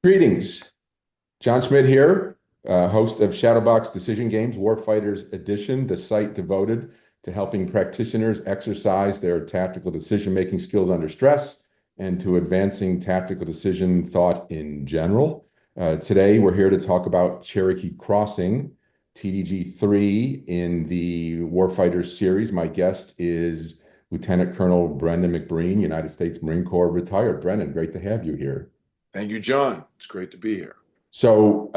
Greetings. John Schmidt here, host of Shadowbox Decision Games Warfighters Edition, the site devoted to helping practitioners exercise their tactical decision-making skills under stress and to advancing tactical decision thought in general. Today, we're here to talk about Cherokee Crossing, TDG 3 in the Warfighters series. My guest is Lieutenant Colonel Brendan McBreen, United States Marine Corps retired. Brendan, great to have you here. Thank you, John. It's great to be here. So,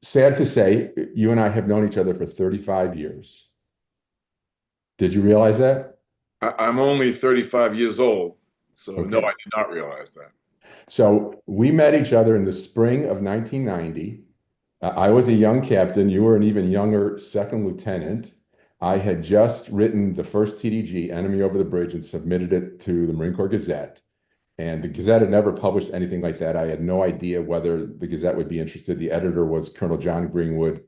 sad to say, you and I have known each other for 35 years. Did you realize that? I'm only 35 years old, so no, I Okay. did not realize that. So we met each other in the spring of 1990. I was a young captain. You were an even younger second lieutenant. I had just written the first TDG, Enemy Over the Bridge, and submitted it to the Marine Corps Gazette. And the Gazette had never published anything like that. I had no idea whether the Gazette would be interested. The editor was Colonel John Greenwood,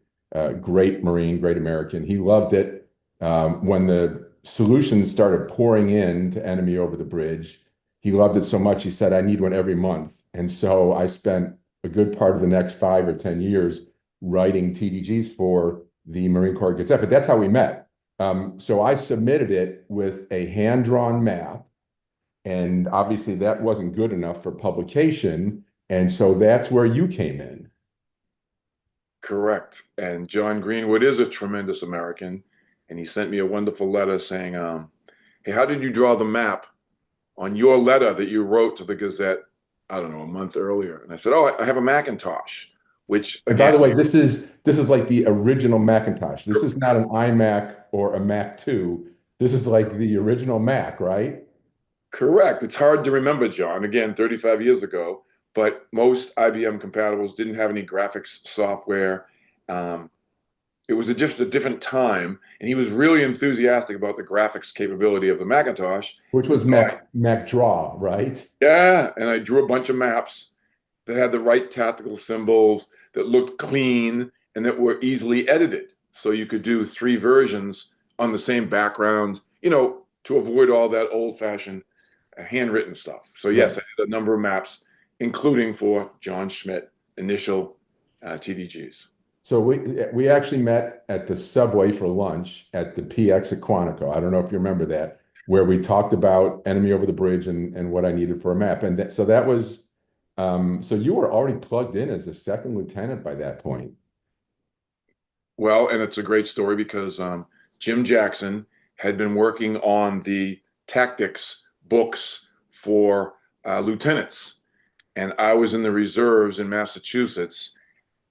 great Marine, great American. He loved it. When the solutions started pouring in to Enemy Over the Bridge, he loved it so much, he said, I need one every month. And so I spent a good part of the next 5 or 10 years writing TDGs for the Marine Corps Gazette. But that's how we met. So I submitted it with a hand-drawn map, and obviously that wasn't good enough for publication. And so that's where you came in. Correct. And John Greenwood is a tremendous American, and he sent me a wonderful letter saying, hey, how did you draw the map on your letter that you wrote to the Gazette, I don't know, a month earlier? And I said, oh, I have a Macintosh, which And by again, the way, this is like the original Macintosh. This is not an iMac or a Mac 2. This is like the original Mac, right? correct. It's hard to remember, John, again, 35 years ago, but most IBM compatibles didn't have any graphics software. Um, it was just a different time, and he was really enthusiastic about the graphics capability of the Macintosh. Which And was so Mac Draw, right? yeah, and I drew a bunch of maps that had the right tactical symbols, that looked clean, and that were easily edited. So you could do three versions on the same background, to avoid all that old-fashioned handwritten stuff. So yes, Right. I did a number of maps, including for John Schmidt initial TDGs. So we actually met at the subway for lunch at the PX at Quantico. I don't know if you remember that, where we talked about Enemy Over the Bridge and what I needed for a map. And so that was so you were already plugged in as a second lieutenant by that point. Well, and it's a great story because Jim Jackson had been working on the tactics books for lieutenants, and I was in the reserves in Massachusetts,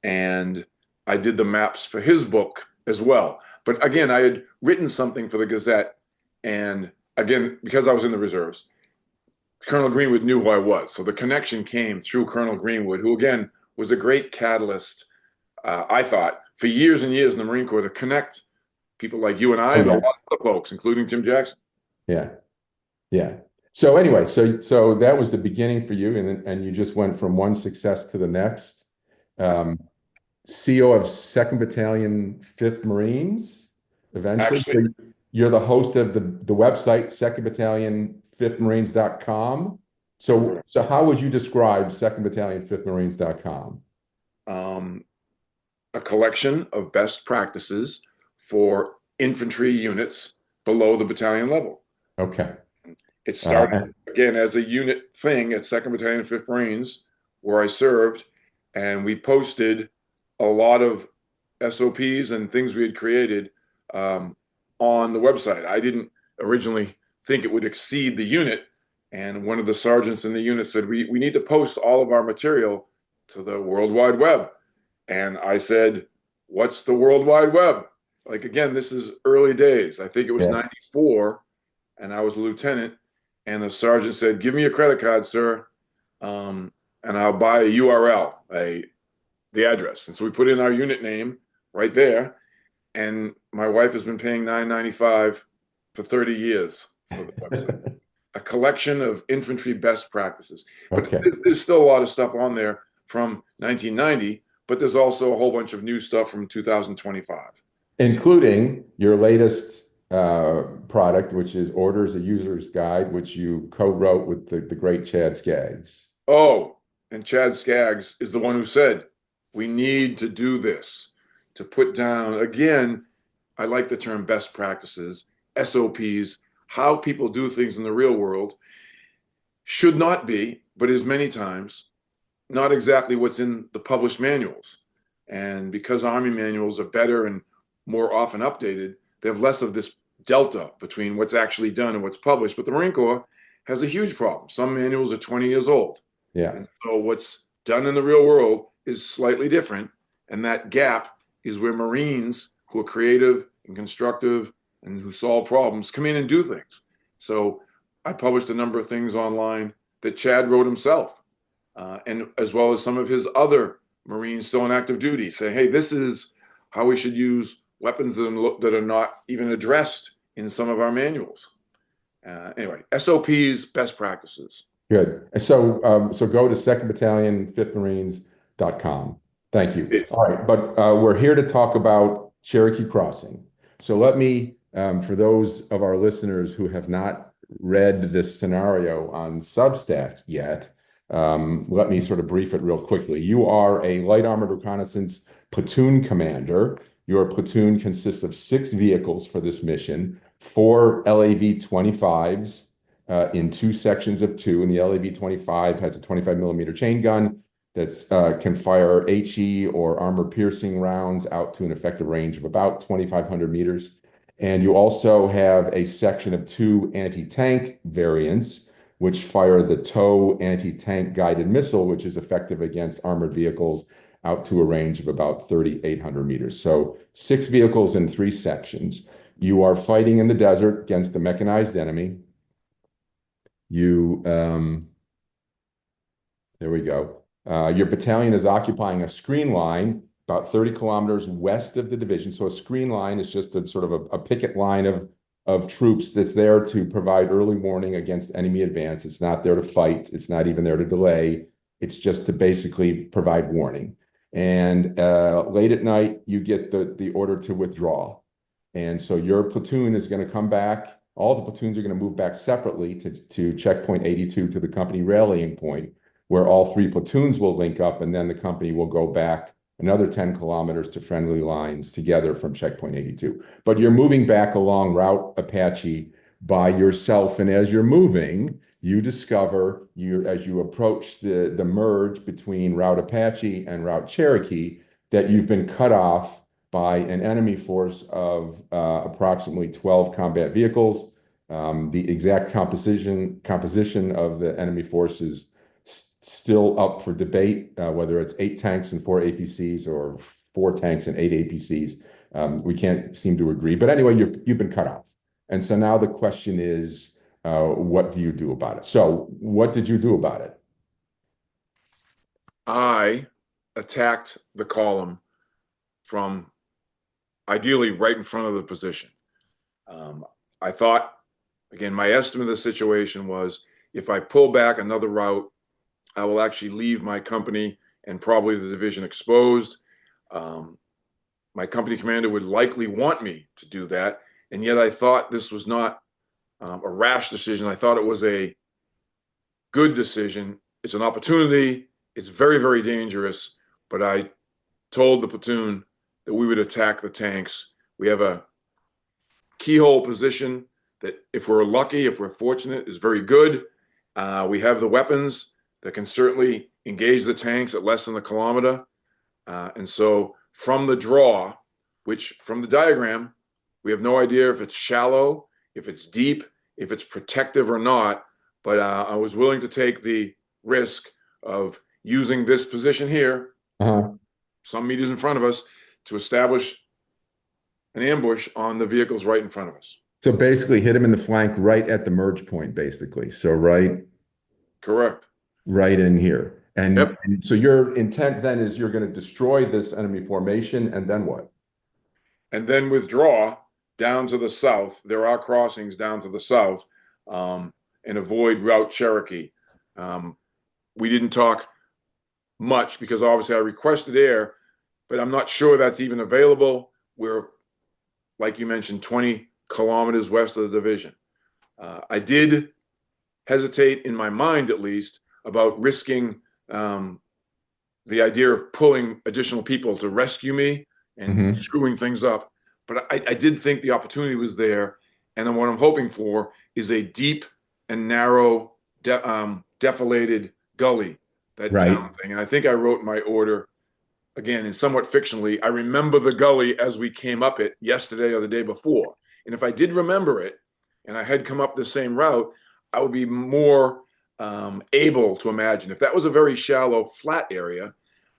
and I did the maps for his book as well. But again, I had written something for the Gazette, and again, because I was in the reserves, Colonel Greenwood knew who I was. So the connection came through Colonel Greenwood, who again was a great catalyst, I thought, for years and years in the Marine Corps to connect people like you and I Oh and a yeah. lot of other folks, including Jim Jackson. Yeah. Yeah. So anyway, so that was the beginning for you, and you just went from one success to the next. Um, CO of Second Battalion, Fifth Marines, eventually. Actually, So you're the host of the website, Second Battalion, FifthMarines.com. So how would you describe Second Battalion, FifthMarines.com? um, a collection of best practices for infantry units below the battalion level. Okay. It started Uh, again as a unit thing at Second Battalion, Fifth Marines, where I served, and we posted a lot of SOPs and things we had created on the website. I didn't originally think it would exceed the unit, and one of the sergeants in the unit said, we need to post all of our material to the World Wide Web. And I said, what's the World Wide Web? Like, again, this is early days. I think it was yeah. 94, and I was a lieutenant. And the sergeant said, give me your credit card, sir, and I'll buy a URL, the address. And so we put in our unit name right there. And my wife has been paying $9.95 for 30 years for the website. A collection of infantry best practices. But Okay. there's still a lot of stuff on there from 1990, but there's also a whole bunch of new stuff from 2025. So, Including your latest product, which is Orders, a User's Guide, which you co-wrote with the great Chad Skaggs. oh, And Chad Skaggs is the one who said, we need to do this to put down, again, I like the term best practices, SOPs, how people do things in the real world should not be, but is many times not exactly what's in the published manuals. And because Army manuals are better and more often updated, they have less of this delta between what's actually done and what's published. But the Marine Corps has a huge problem. Some manuals are 20 years old. Yeah. And so what's done in the real world is slightly different. And that gap is where Marines who are creative and constructive and who solve problems come in and do things. So I published a number of things online that Chad wrote himself, and as well as some of his other Marines still in active duty, saying, hey, this is how we should use weapons that are not even addressed in some of our manuals. Anyway, SOPs, best practices. Good. So go to 2nd Battalion, 5th Marines.com. Thank you. Yes. All right, but we're here to talk about Cherokee Crossing. So let me, for those of our listeners who have not read this scenario on Substack yet, let me sort of brief it real quickly. You are a light armored reconnaissance platoon commander. Your platoon consists of 6 vehicles for this mission, 4 LAV-25s in 2 sections of 2. And the LAV-25 has a 25 millimeter chain gun that can fire HE or armor piercing rounds out to an effective range of about 2,500 meters. And you also have a section of 2 anti-tank variants, which fire the TOW anti-tank guided missile, which is effective against armored vehicles out to a range of about 3,800 meters. So 6 vehicles in 3 sections. You are fighting in the desert against a mechanized enemy. There we go. Your battalion is occupying a screen line about 30 kilometers west of the division. So a screen line is just a sort of a picket line of troops that's there to provide early warning against enemy advance. It's not there to fight. It's not even there to delay. It's just to basically provide warning. And late at night, you get the order to withdraw. And so your platoon is going to come back. All the platoons are going to move back separately to checkpoint 82, to the company rallying point, where all 3 platoons will link up, and then the company will go back another 10 kilometers to friendly lines together from checkpoint 82. But you're moving back along Route Apache by yourself, and as you're moving, you discover, as you approach the merge between Route Apache and Route Cherokee, that you've been cut off by an enemy force of approximately 12 combat vehicles. The exact composition of the enemy force is still up for debate, whether it's 8 tanks and 4 APCs or 4 tanks and 8 APCs. We can't seem to agree. But anyway, you've been cut off. And so now the question is, what do you do about it? So what did you do about it? I attacked the column from ideally right in front of the position. I thought, again, my estimate of the situation was if I pull back another route, I will actually leave my company and probably the division exposed. My company commander would likely want me to do that. And yet I thought this was not a rash decision. I thought it was a good decision. It's an opportunity. It's very, very dangerous. But I told the platoon that we would attack the tanks. We have a keyhole position that, if we're lucky, if we're fortunate, is very good. We have the weapons that can certainly engage the tanks at less than a kilometer. And so from the draw, which from the diagram, we have no idea if it's shallow, if it's deep, if it's protective or not. But I was willing to take the risk of using this position here, some meters in front of us, to establish an ambush on the vehicles right in front of us. So basically hit him in the flank right at the merge point, basically. So Correct. Right in here. Yep. And so your intent then is you're going to destroy this enemy formation, and then what? And then withdraw down to the south. There are crossings down to the south, and avoid Route Cherokee. We didn't talk much because obviously I requested air, but I'm not sure that's even available. We're, like you mentioned, 20 kilometers west of the division. I did hesitate, in my mind at least, about risking um, the idea of pulling additional people to rescue me and Hmm. screwing things up. But I did think the opportunity was there. And then what I'm hoping for is a deep and narrow, defilated gully, that down Right. thing. And I think I wrote my order again, and somewhat fictionally. I remember the gully as we came up it yesterday or the day before. And if I did remember it and I had come up the same route, I would be more able to imagine. If that was a very shallow, flat area,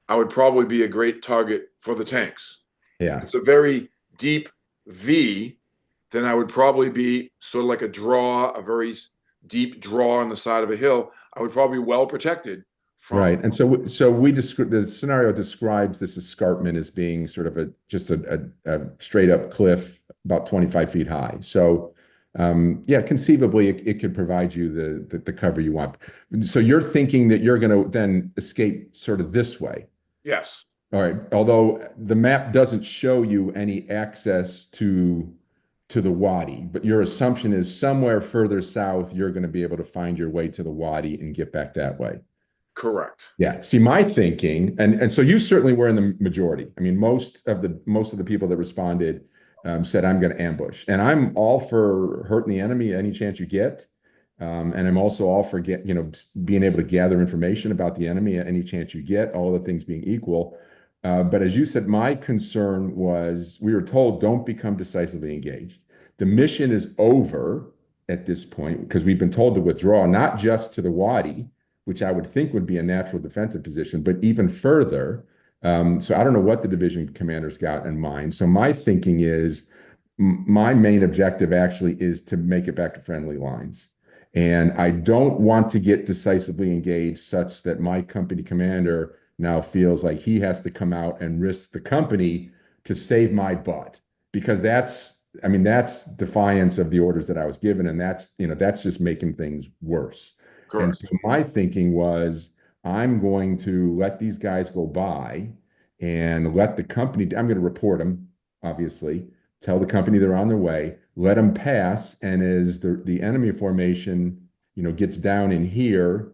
I would probably be a great target for the tanks. If Yeah. it's a very deep V, then I would probably be sort of like a draw, a very deep draw on the side of a hill. I would probably be well protected from. Right. And so we describe the scenario describes this escarpment as being sort of a straight up cliff about 25 feet high. So yeah, conceivably it could provide you the cover you want. So you're thinking that you're going to then escape sort of this way. Yes, All right. Although the map doesn't show you any access to the wadi, but your assumption is somewhere further south, you're going to be able to find your way to the wadi and get back that way. correct. Yeah. See, my thinking, and so you certainly were in the majority. I mean, most of the people that responded said, "I'm going to ambush," and I'm all for hurting the enemy any chance you get, and I'm also all for being able to gather information about the enemy at any chance you get. All the things being equal, but as you said, my concern was we were told don't become decisively engaged. The mission is over at this point because we've been told to withdraw, not just to the wadi, which I would think would be a natural defensive position, but even further. So I don't know what the division commanders got in mind. So my thinking is my main objective actually is to make it back to friendly lines. And I don't want to get decisively engaged such that my company commander now feels like he has to come out and risk the company to save my butt because I mean, that's defiance of the orders that I was given. And that's just making things worse. And so Correct. my thinking was, I'm going to let these guys go by and let the company, I'm going to report them, obviously, tell the company they're on their way, let them pass. And as the enemy formation, gets down in here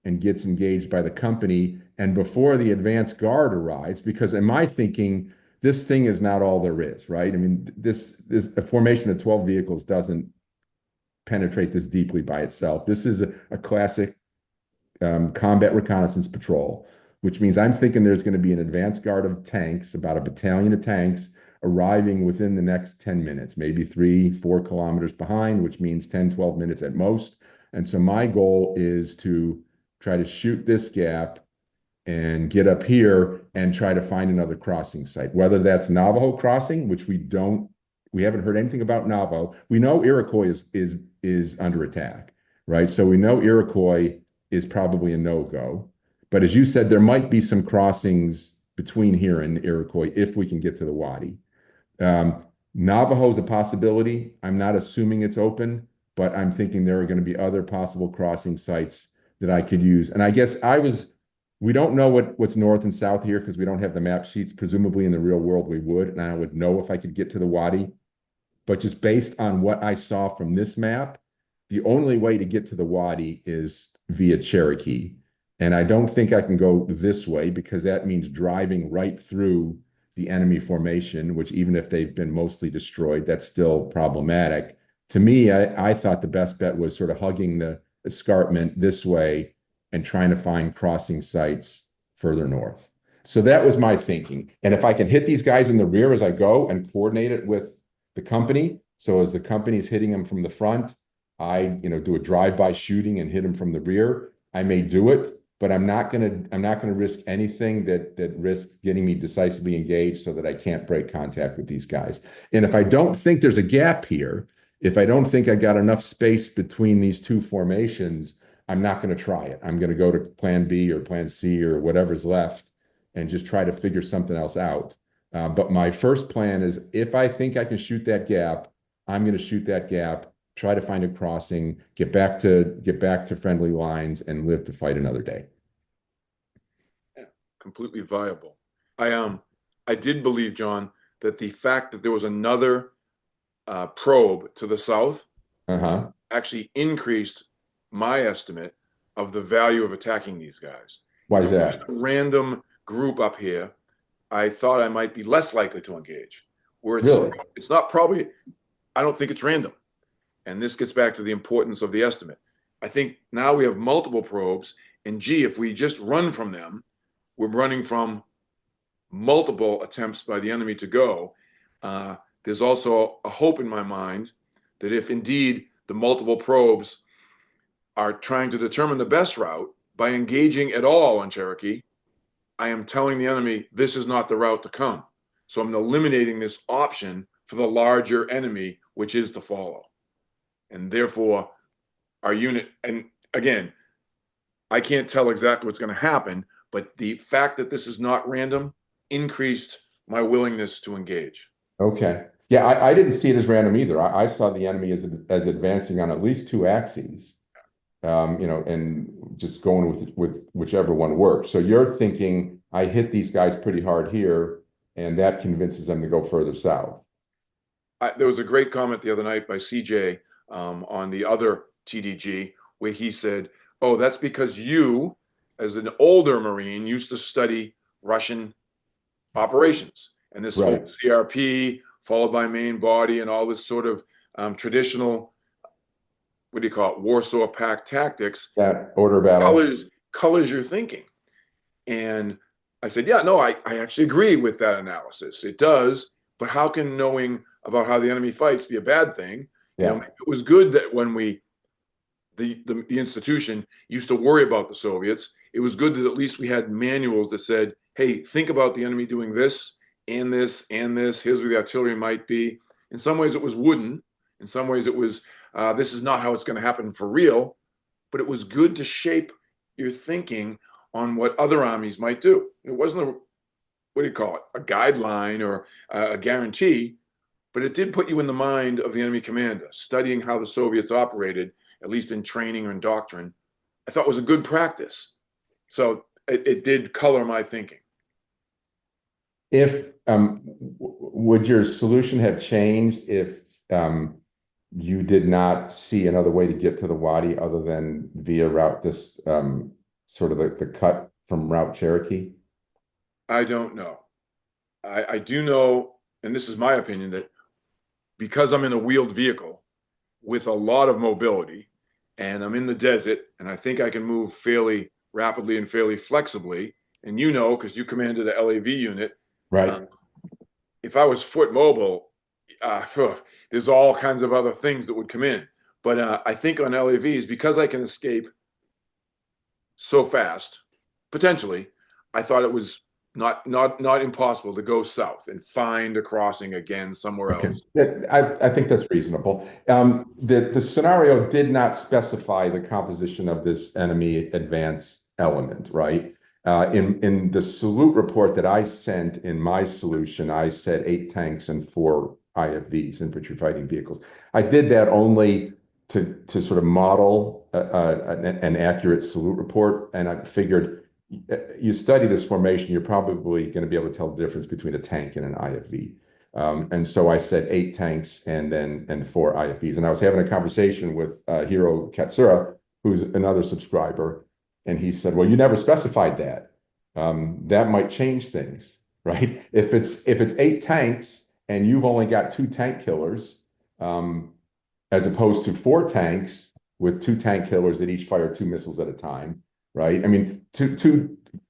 and gets engaged by the company, and before the advance guard arrives, because in my thinking, this thing is not all there is, right? I mean, this a formation of 12 vehicles doesn't penetrate this deeply by itself. This is a classic combat reconnaissance patrol, which means I'm thinking there's going to be an advance guard of tanks, about a battalion of tanks arriving within the next 10 minutes, maybe 3, 4 kilometers behind, which means 10, 12 minutes at most. And so my goal is to try to shoot this gap and get up here and try to find another crossing site, whether that's Navajo crossing, which we haven't heard anything about Navajo. We know Iroquois is under attack, right? So we know Iroquois is probably a no-go. But as you said, there might be some crossings between here and Iroquois if we can get to the Wadi. Um, Navajo is a possibility. I'm not assuming it's open, but I'm thinking there are going to be other possible crossing sites that I could use. And I guess we don't know what's north and south here because we don't have the map sheets. Presumably in the real world, we would, and I would know if I could get to the Wadi. But just based on what I saw from this map, the only way to get to the Wadi is via Cherokee. And I don't think I can go this way because that means driving right through the enemy formation, which even if they've been mostly destroyed, that's still problematic. To me, I thought the best bet was sort of hugging the escarpment this way and trying to find crossing sites further north. So that was my thinking. And if I can hit these guys in the rear as I go and coordinate it with the company, so as the company's hitting them from the front, I do a drive-by shooting and hit them from the rear. I may do it, but I'm not gonna risk anything that risks getting me decisively engaged so that I can't break contact with these guys. And if I don't think there's a gap here, if I don't think I got enough space between these two formations, I'm not going to try it. I'm going to go to plan B or plan C or whatever's left and just try to figure something else out. But my first plan is if I think I can shoot that gap, I'm going to shoot that gap, try to find a crossing, get back to friendly lines, and live to fight another day. Yeah, completely viable. I did believe, John, that the fact that there was another probe to the south Uh-huh. actually increased my estimate of the value of attacking these guys. Why If is it was just that? a random group up here, I thought I might be less likely to engage. Where Really? it's not probably, I don't think it's random. And this gets back to the importance of the estimate. I think now we have multiple probes, and gee, if we just run from them, we're running from multiple attempts by the enemy to go. There's also a hope in my mind that if indeed the multiple probes are trying to determine the best route by engaging at all on Cherokee, I am telling the enemy this is not the route to come. So I'm eliminating this option for the larger enemy, which is to follow. And therefore, our unit, and again, I can't tell exactly what's going to happen, but the fact that this is not random increased my willingness to engage. Okay. Yeah, I didn't see it as random either. I saw the enemy as advancing on at least two axes, and just going with whichever one works. So you're thinking, I hit these guys pretty hard here, and that convinces them to go further south. There was a great comment the other night by CJ on the other TDG where he said, "Oh, that's because you, as an older Marine, used to study Russian operations and this whole Right. CRP followed by main body and all this sort of traditional, what do you call it, Warsaw Pact tactics That order battle. colors your thinking." And I said, yeah, no, I actually agree with that analysis. It does, but how can knowing about how the enemy fights be a bad thing? Yeah. It was good that when the institution used to worry about the Soviets, it was good that at least we had manuals that said, hey, think about the enemy doing this and this and this. Here's where the artillery might be. In some ways, it was wooden. In some ways, it was, this is not how it's going to happen for real. But it was good to shape your thinking on what other armies might do. It wasn't what do you call it, a guideline or a guarantee, but it did put you in the mind of the enemy commander, studying how the Soviets operated, at least in training or in doctrine. I thought was a good practice. So it did color my thinking. If would your solution have changed if you did not see another way to get to the Wadi other than via route this sort of the cut from Route Cherokee? I don't know. I do know, and this is my opinion, that because I'm in a wheeled vehicle with a lot of mobility and I'm in the desert and I think I can move fairly rapidly and fairly flexibly, and because you commanded the LAV unit, Right. um, if I was foot mobile, uh, there's all kinds of other things that would come in. But I think on LAVs, because I can escape so fast, potentially, I thought it was not impossible to go south and find a crossing again somewhere Okay. else. I think that's reasonable. The scenario did not specify the composition of this enemy advance element, right? In the salute report that I sent in my solution, I said 8 tanks and 4 IFVs, infantry fighting vehicles. I did that only to sort of model an accurate salute report, and I figured you study this formation, you're probably going to be able to tell the difference between a tank and an IFV. And so I said 8 tanks and 4 IFVs. And I was having a conversation with Hiro Katsura, who's another subscriber, and he said, "Well, you never specified that. That might change things, right? If it's 8 tanks and you've only got 2 tank killers, as opposed to 4 tanks with 2 tank killers that each fire 2 missiles at a time, right? I mean,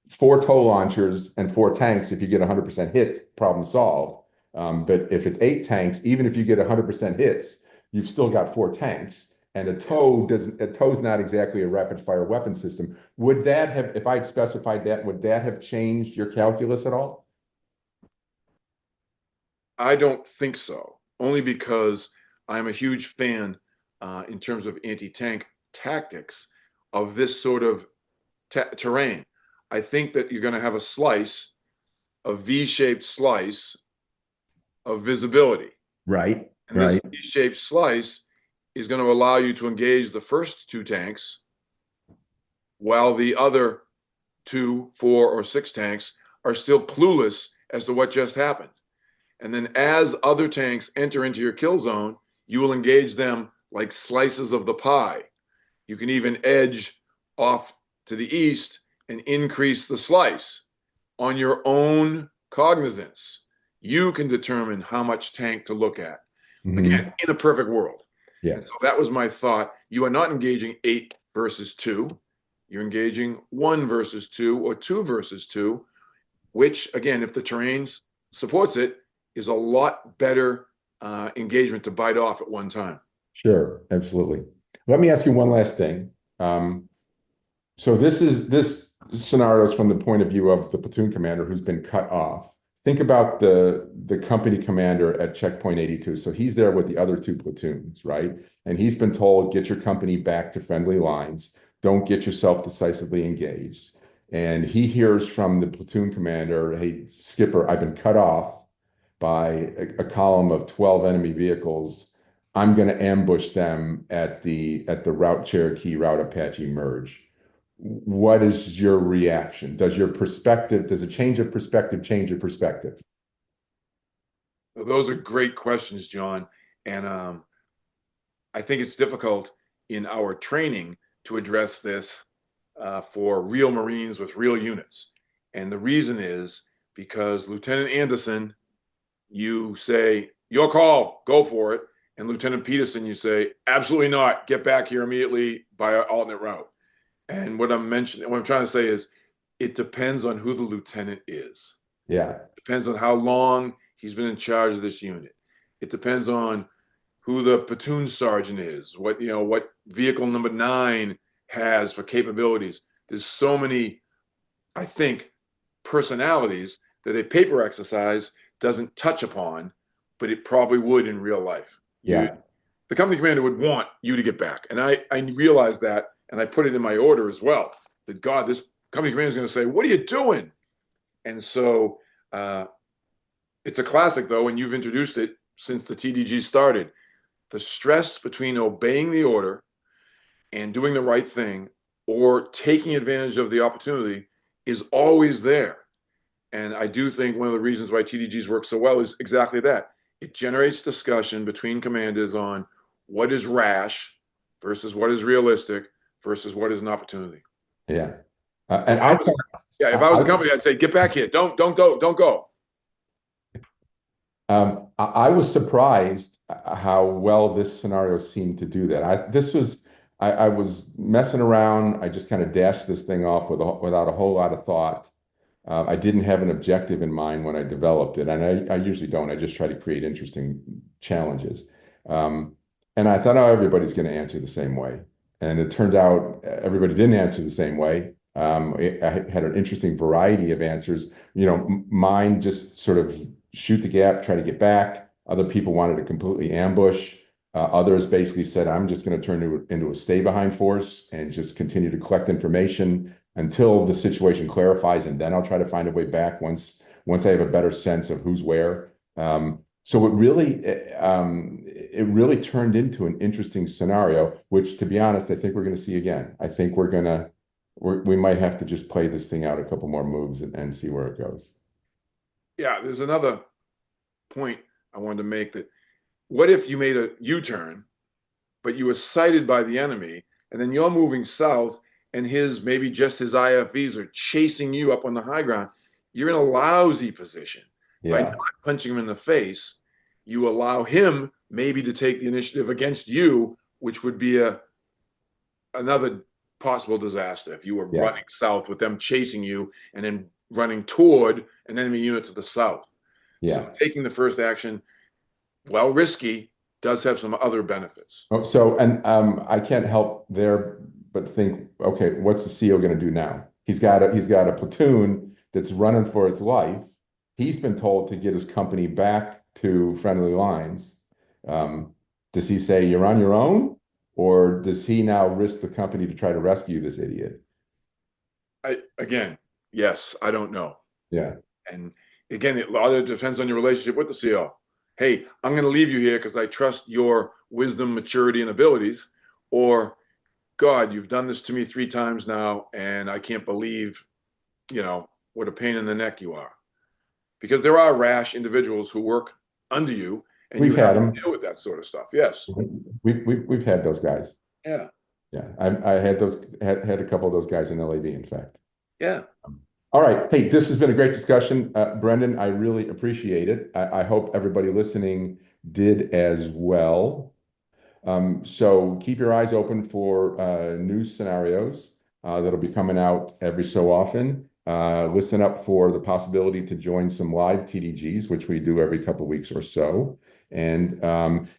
4 tow launchers and 4 tanks, if you get 100% hits, problem solved. But if it's 8 tanks, even if you get 100% hits, you've still got 4 tanks. And a tow's not exactly a rapid fire weapon system. Would that have, if I'd specified that, would that have changed your calculus at all? I don't think so, only because I'm a huge fan in terms of anti-tank tactics of this sort of terrain. I think that you're going to have a V-shaped slice of visibility. Right, And this right. V-shaped slice is going to allow you to engage the first 2 tanks while the other 2, 4, or 6 tanks are still clueless as to what just happened. And then as other tanks enter into your kill zone, you will engage them like slices of the pie. You can even edge off to the east and increase the slice on your own cognizance, you can determine how much tank to look at. Hmm. Again, in a perfect world. Yeah, And so that was my thought. You are not engaging 8 versus 2. You're engaging 1 versus 2 or 2 versus 2, which, again, if the terrain supports it, is a lot better engagement to bite off at one time. sure, absolutely. Let me ask you one last thing. Um, So this scenario is from the point of view of the platoon commander who's been cut off. Think about the company commander at checkpoint 82. So he's there with the other two platoons, right? And he's been told, get your company back to friendly lines. Don't get yourself decisively engaged. And he hears from the platoon commander, hey, Skipper, I've been cut off by a column of 12 enemy vehicles. I'm going to ambush them at the Route Cherokee, Route Apache merge. What is your reaction? Does your perspective, does a change of perspective change your perspective? Those are great questions, John. And I think it's difficult in our training to address this for real Marines with real units. And the reason is because Lieutenant Anderson, you say, your call, go for it. And Lieutenant Peterson, you say, absolutely not, get back here immediately by an alternate route. And what I'm trying to say is it depends on who the lieutenant is. Yeah, Depends on how long he's been in charge of this unit. It depends on who the platoon sergeant is, what vehicle number 9 has for capabilities. There's so many, I think, personalities that a paper exercise doesn't touch upon, but it probably would in real life. yeah, The company commander would want you to get back. And I realized that, and I put it in my order as well, that God, this company commander is going to say, what are you doing? And so it's a classic, though, and you've introduced it since the TDG started. The stress between obeying the order and doing the right thing or taking advantage of the opportunity is always there. And I do think one of the reasons why TDGs work so well is exactly that. It generates discussion between commanders on what is rash versus what is realistic versus what is an opportunity. yeah. So And I, yeah, if I was I, the company, I'd say, get back here. Don't go, don't go. I was surprised how well this scenario seemed to do that. I was messing around. I just kind of dashed this thing off without a whole lot of thought. I didn't have an objective in mind when I developed it, and I usually don't. I just try to create interesting challenges. Um, and I thought, oh, everybody's going to answer the same way. And it turned out everybody didn't answer the same way. I had an interesting variety of answers. Mine just sort of shoot the gap, try to get back. Other people wanted to completely ambush. Others basically said, I'm just going to turn into a stay behind force and just continue to collect information until the situation clarifies, and then I'll try to find a way back once I have a better sense of who's where. So it really turned into an interesting scenario, which, to be honest, I think we're going to see again. I think we might have to just play this thing out a couple more moves and see where it goes. Yeah, there's another point I wanted to make that what if you made a U-turn, but you were sighted by the enemy, and then you're moving south, and maybe just his IFVs are chasing you up on the high ground. You're in a lousy position. By Yeah, not punching him in the face, you allow him maybe to take the initiative against you, which would be another possible disaster if you were yeah, running south with them chasing you and then running toward an enemy unit to the south. So yeah. taking the first action, while risky, does have some other benefits. Oh, and I can't help there but think, okay, what's the CO going to do now? He's got a platoon that's running for its life. He's been told to get his company back to friendly lines. Um, does he say you're on your own, or does he now risk the company to try to rescue this idiot? Again, yes, I don't know. Yeah, And again, a lot of it depends on your relationship with the CO. Hey, I'm going to leave you here because I trust your wisdom, maturity, and abilities. Or, God, you've done this to me 3 times now, and I can't believe, what a pain in the neck you are. Because there are rash individuals who work under you, and you we've have had to him. deal with that sort of stuff. Yes. We've had those guys. Yeah. Yeah, I had a couple of those guys in LAV, in fact. Yeah. All right. Hey, this has been a great discussion. Brendan, I really appreciate it. I hope everybody listening did as well. So keep your eyes open for new scenarios that'll be coming out every so often. Listen up for the possibility to join some live TDGs, which we do every couple of weeks or so. And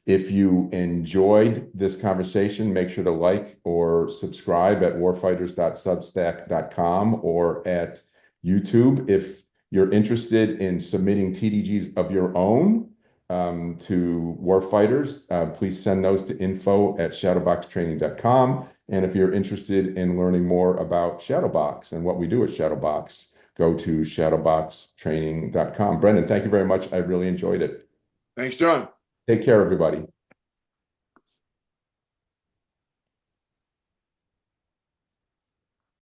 if you enjoyed this conversation, make sure to like or subscribe at warfighters.substack.com or at YouTube. If you're interested in submitting TDGs of your own, to warfighters, please send those to info@shadowboxtraining.com. And if you're interested in learning more about Shadowbox and what we do at Shadowbox, go to shadowboxtraining.com. Brendan, thank you very much. I really enjoyed it. Thanks, John. Take care, everybody.